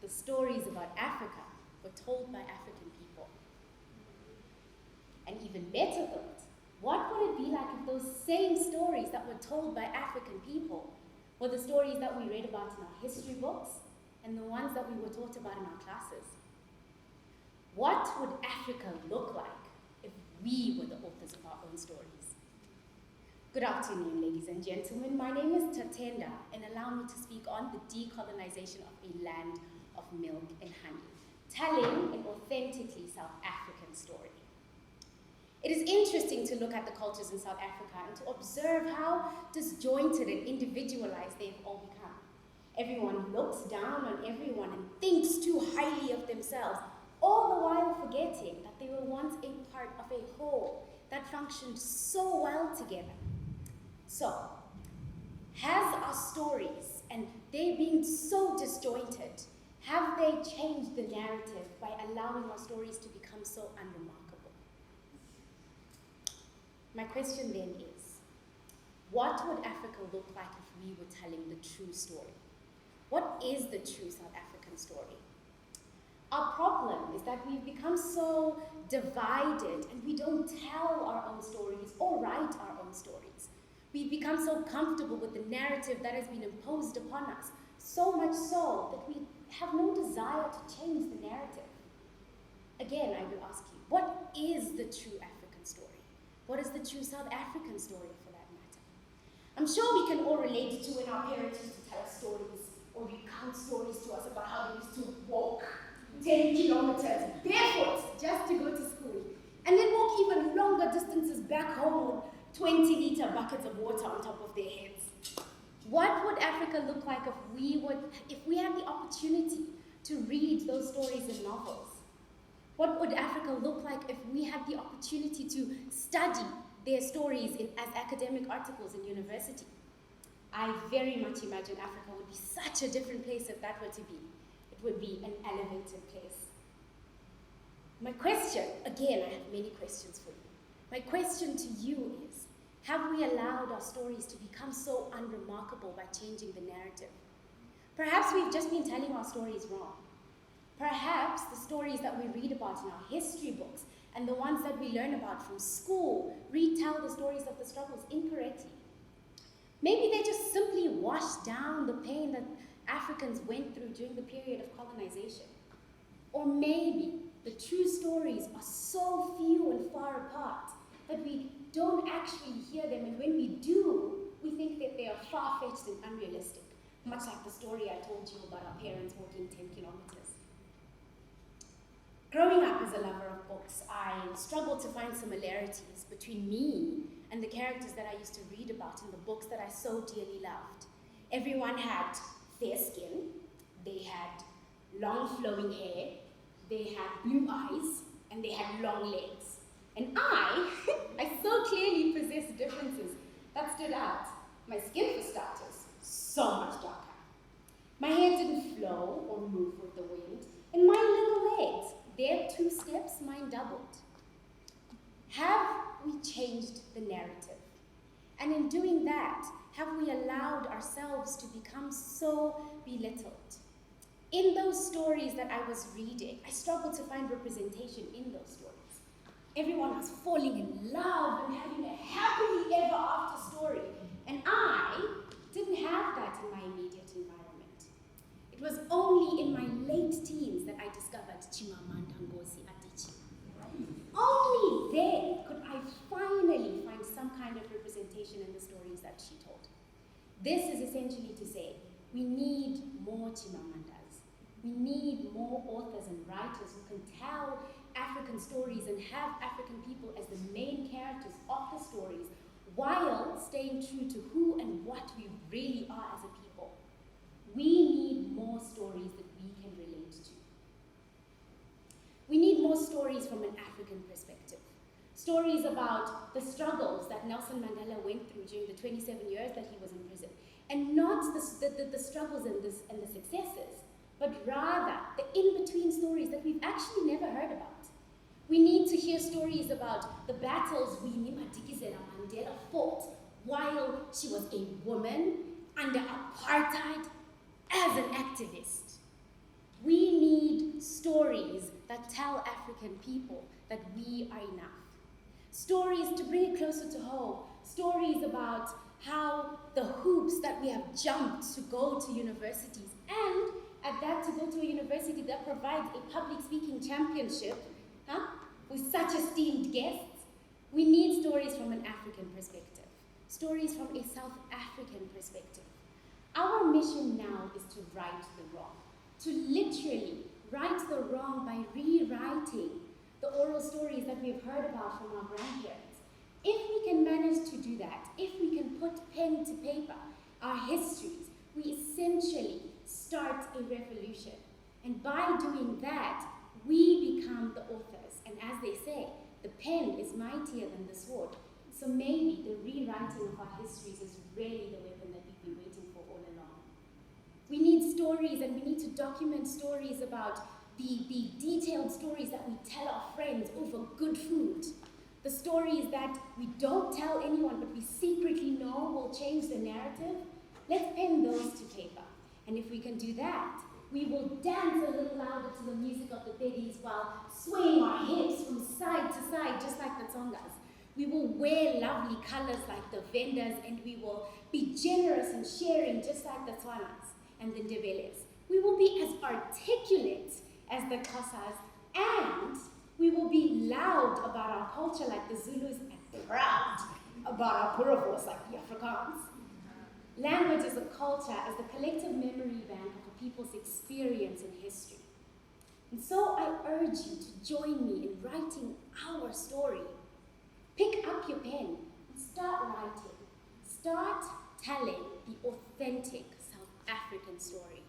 the stories about Africa were told by African people? And even better thought, what would it be like if those same stories that were told by African people were the stories that we read about in our history books and the ones that we were taught about in our classes? What would Africa look like if we were the authors of our own stories? Good afternoon, ladies and gentlemen. My name is Tatenda, and allow me to speak on the decolonization of a land of milk and honey, telling an authentically South African story. It is interesting to look at the cultures in South Africa and to observe how disjointed and individualized they've all become. Everyone looks down on everyone and thinks too highly of themselves, all the while forgetting that they were once a part of a whole that functioned so well together. So, has our stories, and they being so disjointed, have they changed the narrative by allowing our stories to become so unremarkable? My question then is, what would Africa look like if we were telling the true story? What is the true South African story? Our problem is that we've become so divided and we don't tell our own stories or write our own stories. We've become so comfortable with the narrative that has been imposed upon us, so much so that we have no desire to change the narrative. Again, I will ask you, what is the true African story? What is the true South African story, for that matter? I'm sure we can all relate to when our parents used to tell us stories or recount stories to us about how they used to walk 10 kilometers barefoot just to go to school, and then walk even longer distances back home with 20-liter buckets of water on top of their heads. What would Africa look like if we had the opportunity to read those stories in novels? What would Africa look like if we had the opportunity to study their stories as academic articles in university? I very much imagine Africa would be such a different place if that were to be. It would be an elevated place. My question, again, I have many questions for you. My question to you is, have we allowed our stories to become so unremarkable by changing the narrative? Perhaps we've just been telling our stories wrong. Perhaps the stories that we read about in our history books and the ones that we learn about from school retell the stories of the struggles incorrectly. Maybe they just simply wash down the pain that Africans went through during the period of colonization. Or maybe the true stories are so few and far apart that we don't actually hear them, and when we do, we think that they are far-fetched and unrealistic, much like the story I told you about our parents walking 10 kilometers. Growing up as a lover of books, I struggled to find similarities between me and the characters that I used to read about in the books that I so dearly loved. Everyone had fair skin, they had long flowing hair, they had blue eyes, and they had long legs. And I so clearly possessed differences that stood out. My skin, for starters, so much darker. My hair didn't flow or move with the wind, and my little legs, their 2 steps, mine doubled. Have we changed the narrative? And in doing that, have we allowed ourselves to become so belittled? In those stories that I was reading, I struggled to find representation in those stories. Everyone was falling in love and having a happily ever after story, and I didn't have that in my immediate environment. It was only in my late teens that I discovered Chimamanda Ngozi Adichie. Only then could I finally find some kind of representation in the stories that she told. This is essentially to say, we need more Chimamandas. We need more authors and writers who can tell African stories and have African people as the main characters of the stories, while staying true to who and what we really are as a people. We need more stories that we can relate to. We need more stories from an African perspective. Stories about the struggles that Nelson Mandela went through during the 27 years that he was in prison. And not the struggles and the successes, but rather the in-between stories that we've actually never heard about. We need to hear stories about the battles Winnie Madikizela Mandela fought while she was a woman under apartheid as an activist. We need stories that tell African people that we are enough. Stories to bring it closer to home. Stories about how the hoops that we have jumped to go to universities, and at that to go to a university that provides a public speaking championship, with such esteemed guests. We need stories from an African perspective, stories from a South African perspective. Our mission now is to right the wrong, to literally right the wrong by rewriting the oral stories that we've heard about from our grandparents. If we can manage to do that, if we can put pen to paper our histories, we essentially start a revolution. And by doing that, we become the authors. And as they say, the pen is mightier than the sword. So maybe the rewriting of our histories is really the weapon that we've been waiting for all along. We need stories, and we need to document stories about the detailed stories that we tell our friends over good food. The stories that we don't tell anyone, but we secretly know will change the narrative. Let's pen those to paper. And if we can do that, we will dance a little louder to the music of the biddies while swaying our hips from side to side, just like the Tsongas. We will wear lovely colors like the vendors, and we will be generous and sharing, just like the Tswanas and the Ndebeles. We will be as articulate as the Xhosas, and we will be loud about our culture like the Zulus, and proud about our Puravos like the Afrikaans. Language as a culture, as the collective memory bank of a people's experience and history. And so I urge you to join me in writing our story. Pick up your pen and start writing. Start telling the authentic South African story.